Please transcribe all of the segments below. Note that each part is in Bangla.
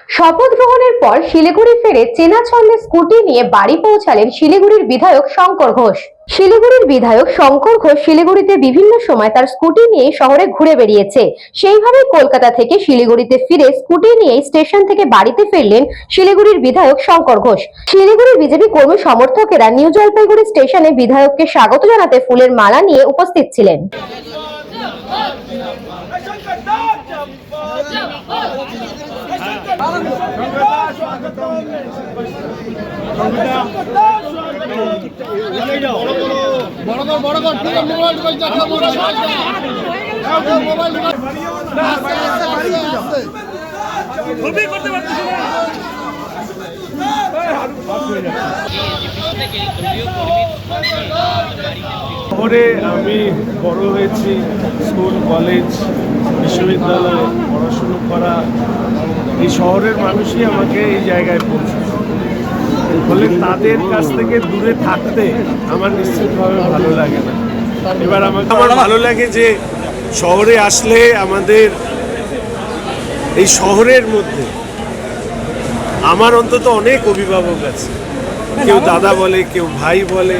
শপথ গ্রহণের পর শিলিগুড়ি ফিরে চেনা ছন্দে স্কুটি নিয়ে বাড়ি পৌঁছালেন শিলিগুড়ির বিধায়ক শঙ্কর ঘোষ। শিলিগুড়ির বিধায়ক শঙ্কর ঘোষ শিলিগুড়িতে বিভিন্ন সময় তার স্কুটি নিয়ে শহরে ঘুরে বেরিয়েছে। সেইভাবে কলকাতা থেকে শিলিগুড়িতে ফিরে স্কুটি নিয়ে স্টেশন থেকে বাড়িতে ফিরলেন শিলিগুড়ির বিধায়ক শঙ্কর ঘোষ। শিলিগুড়ির বিজেপি কর্মী সমর্থকেরা নিউ জলপাইগুড়ি স্টেশনে বিধায়ককে স্বাগত জানাতে ফুলের মালা নিয়ে উপস্থিত ছিলেন। শহরে আমি বড় হয়েছি, স্কুল কলেজ বিশ্ববিদ্যালয়ে পড়াশুনো করা, এই শহরের মানুষই আমাকে এই জায়গায় পৌঁছেছে। ফলে তাদের কাছ থেকে দূরে থাকতে আমার নিশ্চিতভাবে ভালো লাগে না। এবার আমার ভালো লাগে যে শহরে আসলে আমাদের এই শহরের মধ্যে আমার অন্তত অনেক অভিভাবক আছে, কেউ দাদা বলে, কেউ ভাই বলে,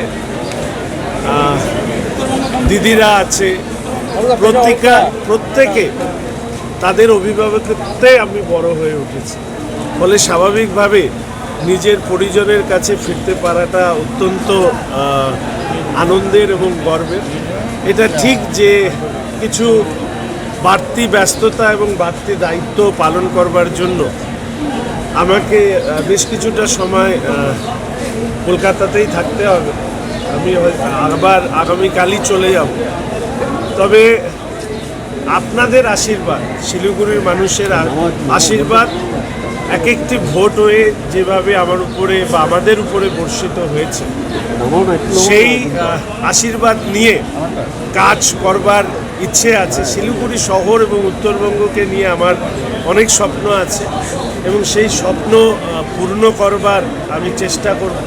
দিদিরা আছে, প্রত্যেকে তাদের অভিভাবকত্বে আমি বড় হয়ে উঠেছি। ফলে স্বাভাবিকভাবে নিজের পরিজনের কাছে ফিরতে পারাটা অত্যন্ত আনন্দের এবং গর্বের। এটা ঠিক যে কিছু বাড়তি ব্যস্ততা এবং বাড়তি দায়িত্ব পালন করবার জন্য আমাকে বেশ কিছুটা সময় কলকাতাতেই থাকতে হবে। আমি আবার আগামীকালই চলে যাব। তবে আপনাদের আশীর্বাদ, শিলিগুড়ির মানুষের আশীর্বাদ, এক একটি ভোট হয়ে যেভাবে আমার উপরে বা আমাদের উপরে বর্ষিত হয়েছে, সেই আশীর্বাদ নিয়ে কাজ করবার ইচ্ছে আছে। শিলিগুড়ি শহর এবং উত্তরবঙ্গকে নিয়ে আমার অনেক স্বপ্ন আছে এবং সেই স্বপ্ন পূর্ণ করবার আমি চেষ্টা করব।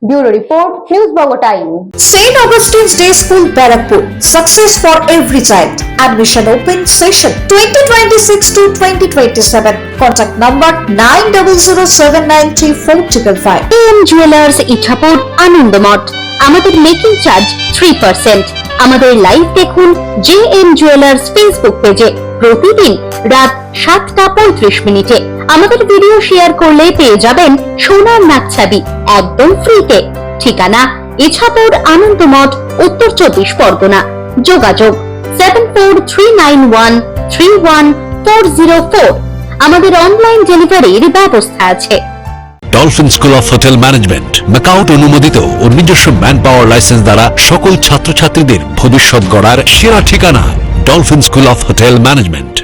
Bureau Report, News Bongo Time. St. Augustine's Day School, Barrackpur. Success for every child. Admission open session 2026 to 2027. Contact number 9007934555. AM Jewelers Ichapur Anandamath. আমাদের মেকিং চার্জ 3%। আমাদের লাইভ দেখুন JM Jewelers ফেসবুক পেজে প্রতিদিন রাত 7:35 আমাদের ভিডিও শেয়ার করলে পেয়ে যাবেন সোনার নাকছাবি একদম ফ্রিতে। ঠিকানা ইছাপুর আনন্দমঠ, উত্তর 24 পরগনা। যোগাযোগ 7439131404। আমাদের অনলাইন ডেলিভারির ব্যবস্থা আছে। Dolphin school of hotel management MAKAUT অনুমোদিত ও নিজস্ব ম্যান পাওয়ার লাইসেন্স দ্বারা সকল ছাত্রছাত্রীদের ভবিষ্যৎ গড়ার সেরা ঠিকানা dolphin school of hotel management.